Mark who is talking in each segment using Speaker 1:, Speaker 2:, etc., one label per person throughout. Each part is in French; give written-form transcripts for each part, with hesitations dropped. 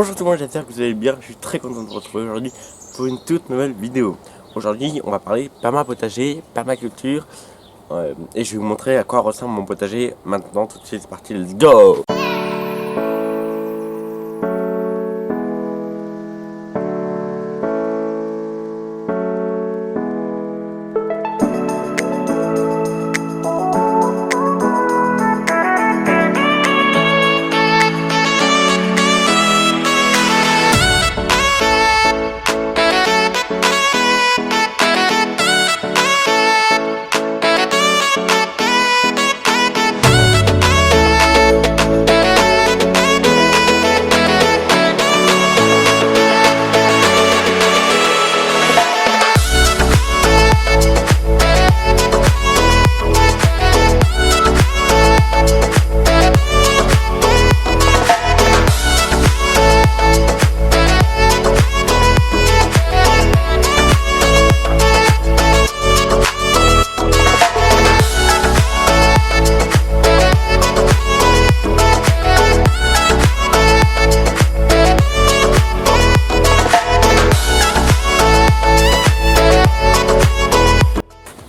Speaker 1: Bonjour tout le monde, j'espère que vous allez bien. Je suis très content de vous retrouver aujourd'hui pour une toute nouvelle vidéo. Aujourd'hui, on va parler permapotager, permaculture et je vais vous montrer à quoi ressemble mon potager maintenant. Tout de suite, c'est parti, let's go!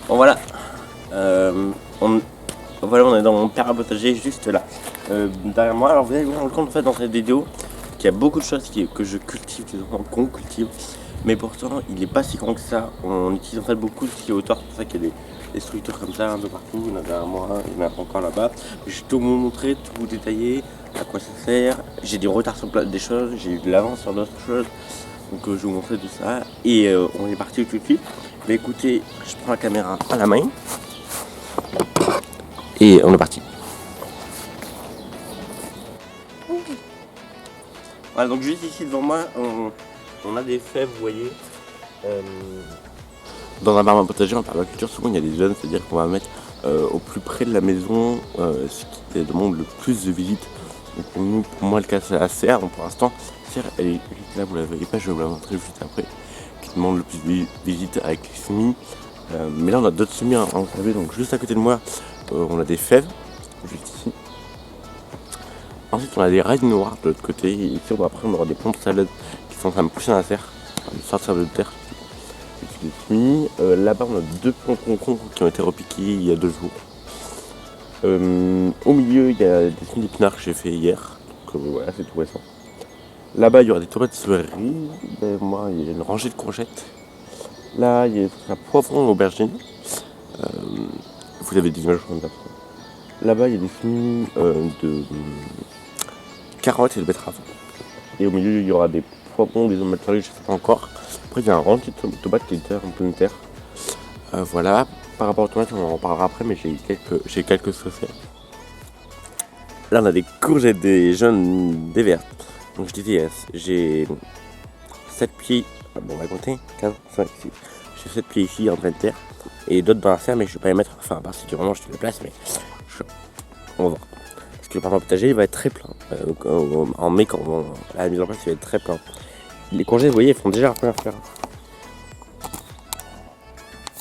Speaker 1: Bon voilà, on est dans mon permapotager juste là, derrière moi. Alors vous allez vous rendre compte en fait dans cette vidéo qu'il y a beaucoup de choses que je cultive, qu'on cultive, mais pourtant il n'est pas si grand que ça. On utilise en fait beaucoup de qui est hauteur, c'est pour ça qu'il y a des structures comme ça un peu partout. Il y en a derrière moi, il y en a encore là-bas. Je vais tout vous montrer, tout vous détailler, à quoi ça sert. J'ai du retard sur des choses, j'ai eu de l'avance sur d'autres choses. Donc je vais vous montrer tout ça et on est parti tout de suite. Mais écoutez, je prends la caméra à la main et on est parti. Voilà, donc juste ici devant moi, on a des fèves, vous voyez. Dans un permapotager en permaculture, souvent il y a des jeunes, c'est-à-dire qu'on va mettre au plus près de la maison ce qui demande le plus de visites. Donc pour moi le cas c'est la serre, donc pour l'instant, la serre elle est juste là, vous la voyez pas, je vais vous la montrer juste après, qui demande le plus de visites avec les semis. Mais là on a d'autres semis enclavés, donc juste à côté de moi on a des fèves, juste ici. Ensuite on a des rails noirs de l'autre côté, et ici après on aura des plantes salades qui sont en train de pousser dans la serre, de sortir de terre. Des semis. Là-bas on a deux plants de concombre qui ont été repiqués il y a 2 jours. Au milieu il y a des semis d'épinards que j'ai fait hier, donc voilà c'est tout récent. Là-bas il y aura des tomates céleri, derrière moi il y a une rangée de courgettes. Là il y a un poivron et aubergine. Vous avez des images comme ça. Là-bas il y a des semis de carottes et de betteraves. Et au milieu il y aura des poivrons, des tomates céleri, je ne sais pas encore. Après il y a un rang de tomates qui est en pleine terre. Voilà, par rapport aux tomates on en reparlera après, mais j'ai quelques sauces. Là on a des courgettes, des jaunes, des vertes. Donc je disais, j'ai 7 pieds, bon on va compter, 15, 5, 6. J'ai 7 pieds ici en pleine terre et d'autres dans la serre, mais je vais pas les mettre, enfin à part si vraiment je te les place, mais on va voir. Parce que le permapotager il va être très plein. En mai, quand à la mise en place, il va être très plein. Les courgettes, vous voyez, elles font déjà leur première fleur.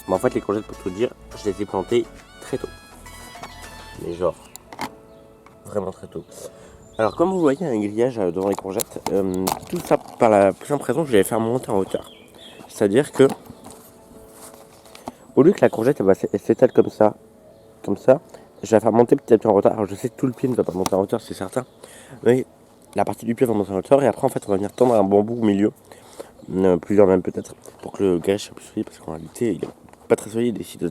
Speaker 1: Mais en fait, les courgettes, pour tout dire, je les ai plantées très tôt. Mais genre, vraiment très tôt. Alors, comme vous voyez, un grillage devant les courgettes, tout ça par la plus simple raison que je vais faire monter en hauteur. C'est-à-dire que, au lieu que la courgette elle s'étale comme ça, je vais la faire monter petit à petit en hauteur. Alors, je sais que tout le pied ne va pas monter en hauteur, c'est certain. Mais la partie du pied va monter en hauteur et après, en fait, on va venir tendre un bambou au milieu. Plusieurs même peut-être, pour que le grillage soit plus solide, parce qu'en réalité, il est pas très solide. Et si des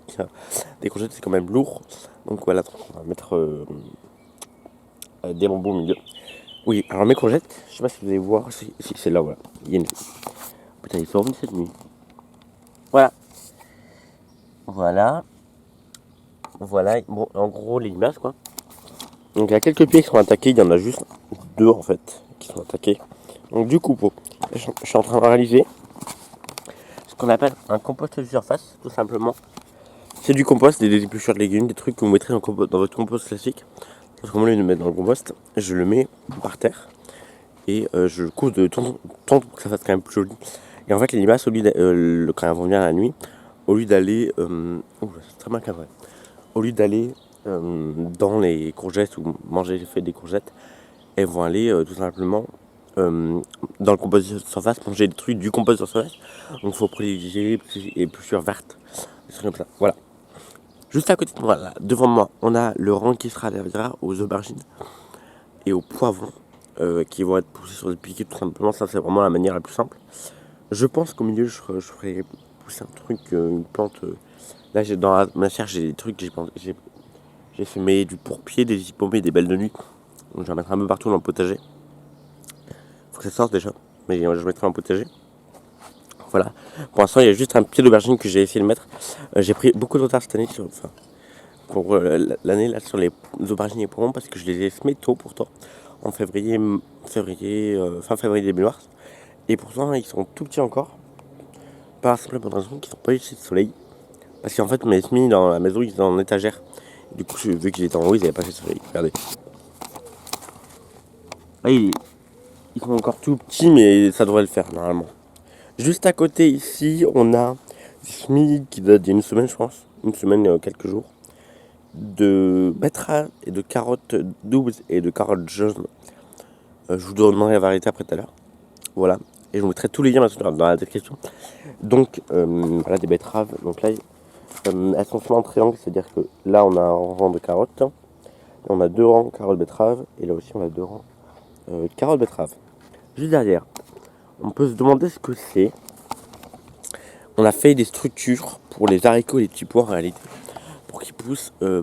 Speaker 1: courgettes, c'est quand même lourd. Donc voilà, on va mettre des bambous au milieu. Oui, alors mes courgettes, je sais pas si vous allez voir, si c'est là, voilà. Il y a une... Putain, ils sont revenus cette nuit. Voilà. Voilà, bon, en gros, les limaces, quoi. Donc il y a quelques pieds qui sont attaqués, il y en a juste 2 en fait, qui sont attaqués. Donc du coup, je suis en train de réaliser ce qu'on appelle un compost de surface, tout simplement. C'est du compost, des épluchures de légumes, des trucs que vous mettrez dans votre compost classique. Parce que moi, je le mets dans le compost, je le mets par terre et je le couche de temps pour que ça fasse quand même plus joli. Et en fait, les limaces, quand elles vont venir la nuit, au lieu d'aller, c'est très mal cadré, au lieu d'aller dans les courgettes ou manger les feuilles des courgettes, elles vont aller tout simplement dans le composteur de surface, manger des trucs du composteur de surface. Donc il faut privilégier les épluchures vertes. Des trucs comme ça. Voilà. Juste à côté de moi, là, devant moi, on a le rang qui sera servira aux aubergines et aux poivrons qui vont être poussés sur des piquets tout simplement. Ça, c'est vraiment la manière la plus simple. Je pense qu'au milieu, je ferai pousser un truc, une plante. Là, dans ma serre, j'ai des trucs. J'ai semé du pourpier, des pommées, des belles de nuit. Donc, je vais en mettre un peu partout dans le potager. Faut que ça sorte déjà, mais je mettrai en potager. Voilà. Pour l'instant, il y a juste un pied d'aubergine que j'ai essayé de mettre. J'ai pris beaucoup de retard cette année pour l'année là sur les aubergines et poivrons parce que je les ai semés tôt pourtant, en fin février début mars. Et pourtant, ils sont tout petits encore. Par la simple bonne raison qu'ils n'ont pas eu de soleil. Parce qu'en fait, mes semis dans la maison, ils étaient en étagère. Du coup, vu qu'ils étaient en haut, ils n'avaient pas fait de soleil. Regardez. Là, ils sont encore tout petits, mais ça devrait le faire normalement. Juste à côté ici, on a des semis qui datent d'il y a une semaine, je pense. Une semaine, quelques jours. De betteraves et de carottes doubles et de carottes jaunes. Je vous donnerai la variété après tout à l'heure. Voilà. Et je vous mettrai tous les liens dans la description. Donc, voilà des betteraves. Donc là, elles sont semées en triangle, c'est-à-dire que là, on a un rang de carottes. Là, on a 2 rangs carottes betteraves. Et là aussi, on a 2 rangs carottes betteraves. Juste derrière, on peut se demander ce que c'est. On a fait des structures pour les haricots et les petits pois en réalité. Pour qu'ils poussent. Je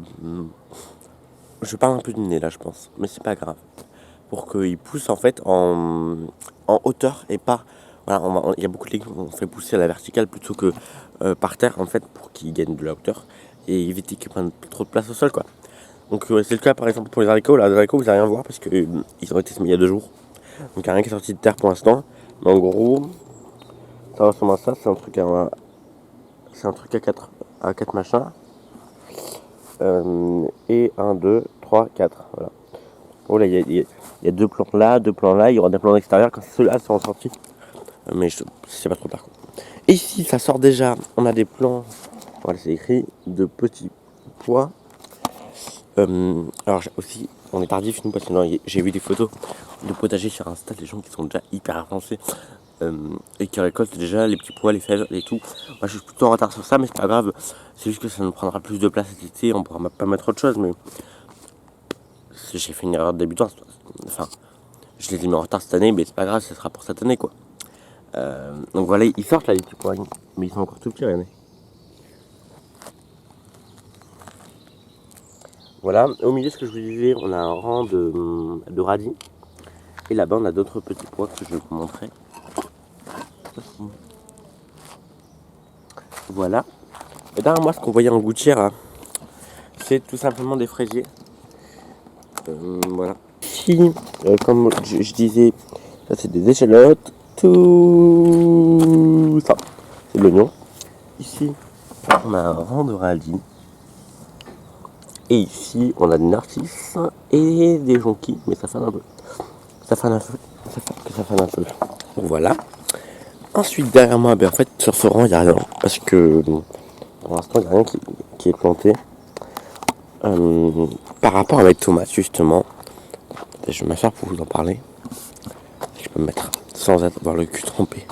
Speaker 1: parle un peu du nez là, je pense. Mais c'est pas grave. Pour qu'ils poussent en fait en hauteur et pas. Voilà, il y a beaucoup de légumes qu'on fait pousser à la verticale plutôt que par terre en fait pour qu'ils gagnent de la hauteur et éviter qu'ils prennent trop de place au sol quoi. Donc c'est le cas par exemple pour les haricots. Là, les haricots vous n'allez rien voir parce qu'ils ont été semés il y a 2 jours. Donc il n'y a rien qui est sorti de terre pour l'instant. Mais en gros, ça ressemble à ça. C'est un truc à 4 machins. Et 1, 2, 3, 4. Voilà. Oh là, il y a 2 plans là, 2 plans là. Il y aura des plans extérieurs quand ceux-là seront sortis. Mais je sais pas trop par contre. Et ici, ça sort déjà. On a des plans. Voilà, c'est écrit de petits pois. Alors aussi, on est tardif nous parce que j'ai vu des photos de potager sur Insta, des gens qui sont déjà hyper avancés et qui récoltent déjà les petits pois, les fèves et tout. Moi je suis plutôt en retard sur ça, mais c'est pas grave. C'est juste que ça nous prendra plus de place cet été, on pourra pas mettre autre chose, mais j'ai fait une erreur de débutant. Enfin, je les ai mis en retard cette année, mais c'est pas grave, ce sera pour cette année quoi. Donc voilà, ils sortent là les petits pois, mais ils sont encore tout petits, regardez. Voilà, au milieu, ce que je vous disais, on a un rang de radis. Et là-bas, on a d'autres petits pois que je vais vous montrer. Voilà. Et derrière moi, ce qu'on voyait en gouttière, là, c'est tout simplement des fraisiers. Voilà. Ici, comme je disais, ça c'est des échalotes. Tout ça, c'est de l'oignon. Ici, on a un rang de radis. Et ici, on a des narcisses et des jonquilles, mais ça fane un peu. Ça fane un peu. Voilà. Ensuite, derrière moi, en fait, sur ce rang, il n'y a rien. Parce que pour l'instant, il n'y a rien qui est planté. Par rapport à mes tomates, justement, je vais m'asseoir pour vous en parler. Je peux me mettre sans avoir le cul trempé.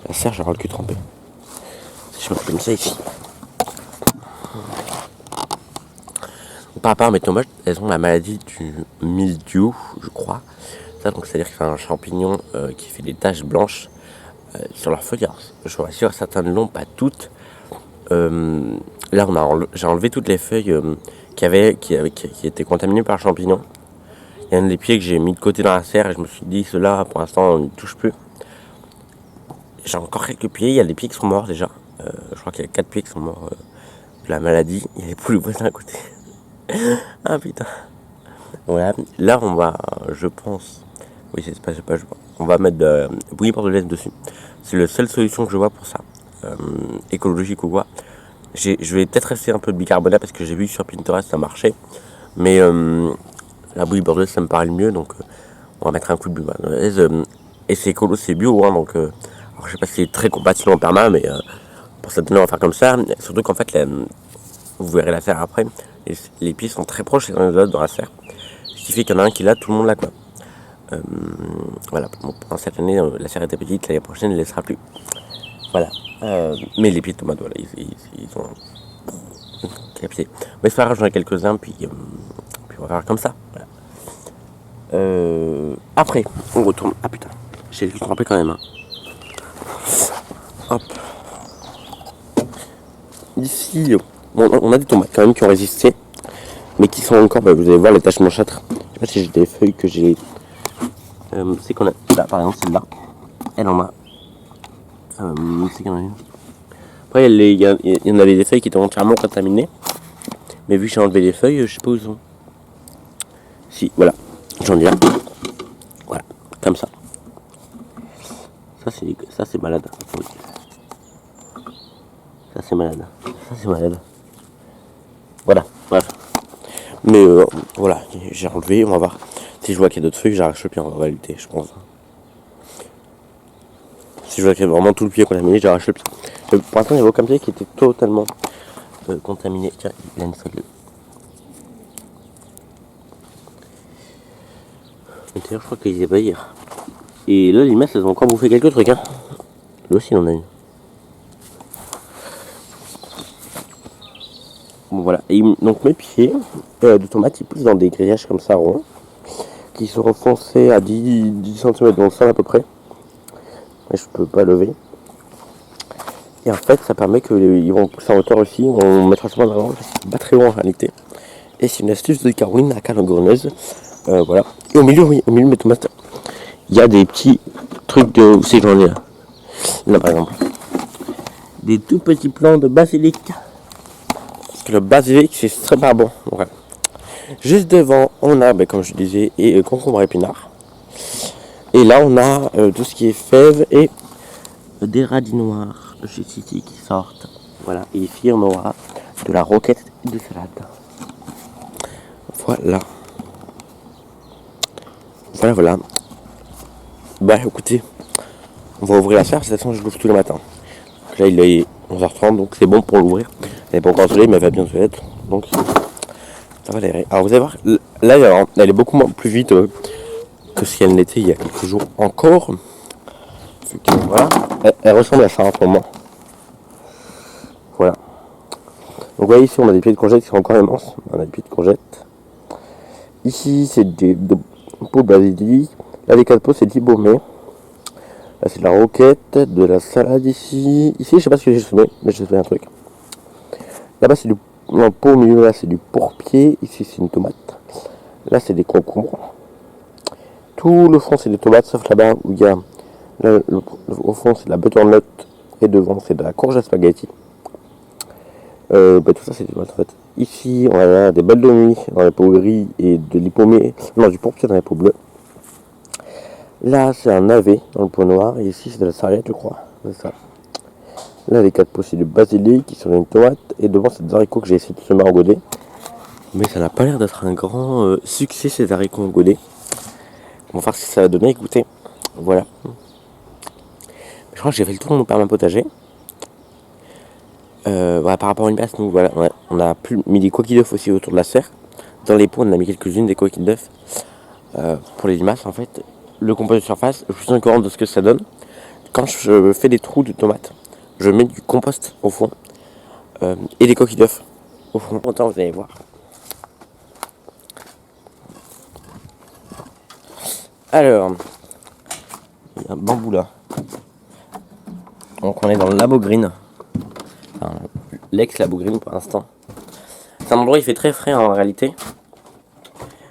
Speaker 1: La serre, j'ai avoir le cul trempé. Je me mets comme ça ici. Par rapport à mes tomates, elles ont la maladie du mildiou, je crois. Ça, donc, c'est-à-dire que c'est un champignon qui fait des taches blanches sur leur feuilles. Je suis sûr, certaines l'ont, pas toutes. Là, j'ai enlevé toutes les feuilles qui étaient contaminées par le champignon. Il y a un des pieds que j'ai mis de côté dans la serre et je me suis dit, ceux-là, pour l'instant, on n'y touche plus. J'ai encore quelques pieds. Il y a des pieds qui sont morts déjà. Je crois qu'il y a 4 pieds qui sont morts de la maladie. Il y a les poules voisins à côté. Ah putain. Voilà. Là, on va, je pense. Oui, c'est pas, je pense. On va mettre de bouillie bordelaise dessus. C'est la seule solution que je vois pour ça. Écologique ou quoi. Je vais peut-être essayer un peu de bicarbonate parce que j'ai vu sur Pinterest ça marchait. Mais la bouillie bordelaise ça me paraît le mieux. Donc on va mettre un coup de bicarbonate. Et c'est écolo, c'est bio. Hein, donc alors, je sais pas si c'est très compatible en perma. Mais pour cette année on va faire comme ça. Surtout qu'en fait, vous verrez la serre après. Les pieds sont très proches les uns des autres dans la serre. Ce qui fait qu'il y en a un qui l'a, tout le monde l'a quoi. Voilà, bon, pendant cette année, la serre était petite, l'année prochaine, elle ne laissera plus. Voilà. Mais les pieds de tomates, voilà, ils ont capté. Mais c'est pas grave, j'en ai quelques-uns, puis on va faire comme ça. Voilà. Après, on retourne. Ah putain, j'ai le trempé quand même. Hein. Hop. Ici, on a des tomates quand même qui ont résisté, mais qui sont encore, vous allez voir les taches blanchâtres. Je sais pas si j'ai des feuilles que j'ai. C'est qu'on a. Là, par exemple, celle-là, elle en a. C'est qu'il y en a une. Après, il y en avait des feuilles qui étaient entièrement contaminées, mais vu que j'ai enlevé les feuilles, je sais pas où ils sont. Si, voilà, j'en ai là. Voilà, comme ça. Ça c'est malade. Ça c'est malade. Ça c'est malade. Voilà, bref. Mais voilà, j'ai enlevé, on va voir. Si je vois qu'il y a d'autres feuilles, j'arrache le pied en réalité, je pense. Si je vois qu'il y a vraiment tout le pied contaminé, j'arrache le pied. Pour l'instant, il n'y avait aucun pied qui était totalement contaminé. Tiens, il a une feuille. D'ailleurs, je crois qu'ils étaient pas hier. Et là, les limaces, elles ont encore bouffé quelques trucs. Hein. Lui aussi, il en a une. Bon, voilà. Et donc, mes pieds de tomates, ils poussent dans des grillages comme ça, ronds, qui sont enfoncés à 10 cm dans le sol à peu près. Mais je peux pas lever. Et en fait, ça permet qu'ils vont pousser en hauteur aussi. On mettra ça en avant, c'est pas très haut en réalité. Et c'est une astuce de Caroline, la calangourneuse. Voilà. Et au milieu, oui, au milieu de mes tomates, il y a des petits trucs de. Où c'est que j'en ai là? Là, par exemple. Des tout petits plants de basilic. Parce que le basilic, c'est très pas bon. Voilà. Juste devant, on a, comme je disais, et concombre épinard. Et là, on a tout ce qui est fèves et des radis noirs de chez City qui sortent. Voilà. Et ici, on aura de la roquette et de salade. Voilà. Voilà. Bah écoutez, on va ouvrir la serre, de toute façon je l'ouvre tous les matins. Donc là il est 11h30, donc c'est bon pour l'ouvrir. Elle n'est pas encore soleil, mais elle va bientôt être. Donc ça va l'aérer. Alors vous allez voir, là elle est beaucoup plus vite que si elle l'était il y a quelques jours encore. Voilà. Elle ressemble à ça en ce moment. Voilà. Donc vous voyez ici on a des pieds de courgettes qui sont encore immenses. On a des pieds de courgettes. Ici c'est des pots de basilic. Là les 4 pots c'est 10 baumets. Là c'est de la roquette, de la salade ici. Ici je sais pas ce que j'ai semé, mais j'ai fait un truc. Là-bas c'est du pot au milieu, là c'est du pourpier. Ici c'est une tomate. Là c'est des concombres. Tout le fond c'est des tomates, sauf là-bas où il y a. Là, au fond c'est de la butternut et devant c'est de la courge à spaghetti. Tout ça c'est des tomates en fait. Ici on a des balles de nuit dans les pots gris et de l'hypomée. Non, du pourpier dans les pots bleus. Là, c'est un navet dans le pot noir. Et ici, c'est de la sarriette, je crois. C'est ça. Là, les 4 pots, c'est du basilic qui sont une tomate. Et devant, c'est des haricots que j'ai essayé de semer en godet. Mais ça n'a pas l'air d'être un grand succès, ces haricots en godet. On va voir si ça va donner. Écoutez, voilà. Je crois que j'ai fait le tour de mon permapotager. Voilà, par rapport à une place, nous, voilà, on a mis des coquilles d'œufs aussi autour de la serre. Dans les pots, on a mis quelques-unes des coquilles d'œufs pour les limaces, en fait. Le compost de surface, je suis au courant de ce que ça donne. Quand je fais des trous de tomates, je mets du compost au fond et des coquilles d'œufs au fond. Longtemps, vous allez voir. Alors, il y a un bambou là. Donc on est dans le Labo Green. Enfin, l'ex-Labo Green pour l'instant. C'est un endroit où il fait très frais en réalité.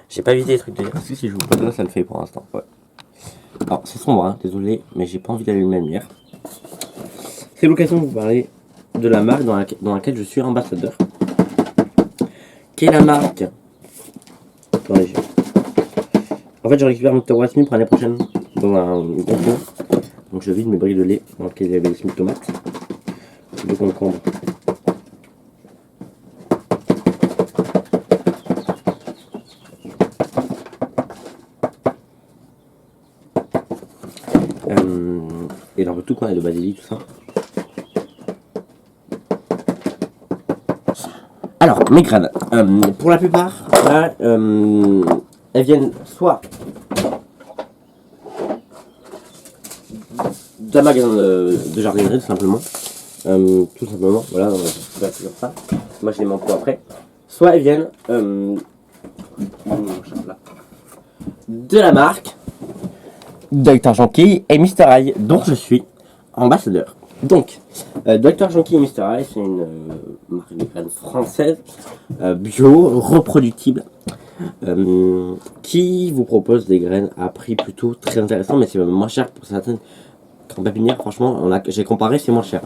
Speaker 1: J'ai pas évité les trucs de dire. Si je vous pas de là, ça le fait pour l'instant. Ouais. Alors c'est sombre, hein, désolé, mais j'ai pas envie d'allumer la lumière. C'est l'occasion de vous parler de la marque dans laquelle je suis ambassadeur. Quelle est la marque? Attendez. En fait, je récupère mon Toro Asmi pour l'année prochaine dans un concours. Donc je vide mes briques de lait dans lesquelles il y avait des semis de tomates. De concombre. Et dans le tout quoi, de basilic, tout ça. Alors, mes graines. Pour la plupart, là,
Speaker 2: elles viennent soit d'un magasin de jardinerie, tout simplement. Voilà, on va faire ça. Moi, je les mets après. Soit elles viennent de la marque Dr Jonquille et Mr Eye, dont je suis ambassadeur. Donc, Dr Jonquille et Mr Eye, c'est une marque de graines française, bio, reproductible, qui vous propose des graines à prix plutôt très intéressant, mais c'est même moins cher pour certaines pépinières. Franchement, j'ai comparé, c'est moins cher.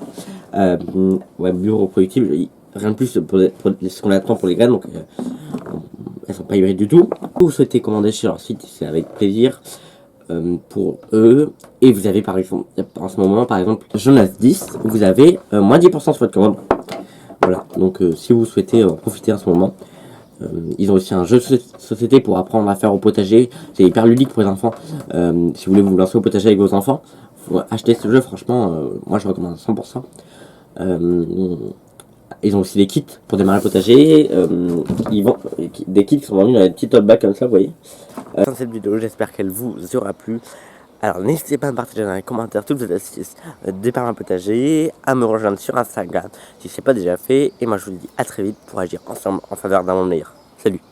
Speaker 2: Ouais, bio, reproductible, rien de plus pour ce qu'on attend pour les graines, donc elles sont pas hybrides du tout. Si vous souhaitez commander chez leur site, c'est avec plaisir pour eux. Et vous avez par exemple, en ce moment, par exemple, Jonas 10, vous avez moins 10% sur votre commande. Voilà, donc si vous souhaitez profiter en ce moment, ils ont aussi un jeu de société pour apprendre à faire au potager. C'est hyper ludique pour les enfants. Si vous voulez vous lancer au potager avec vos enfants, faut acheter ce jeu, franchement, moi je recommande à 100%. Ils ont aussi des kits pour démarrer le potager. Ils vendent des kits qui sont vendus dans des petits tote bags comme ça, vous voyez. Dans cette vidéo, j'espère qu'elle vous aura plu. Alors n'hésitez pas à me partager dans les commentaires toutes vos astuces des parents potager, à me rejoindre sur Instagram si ce n'est pas déjà fait. Et moi je vous dis à très vite pour agir ensemble en faveur d'un monde meilleur. Salut!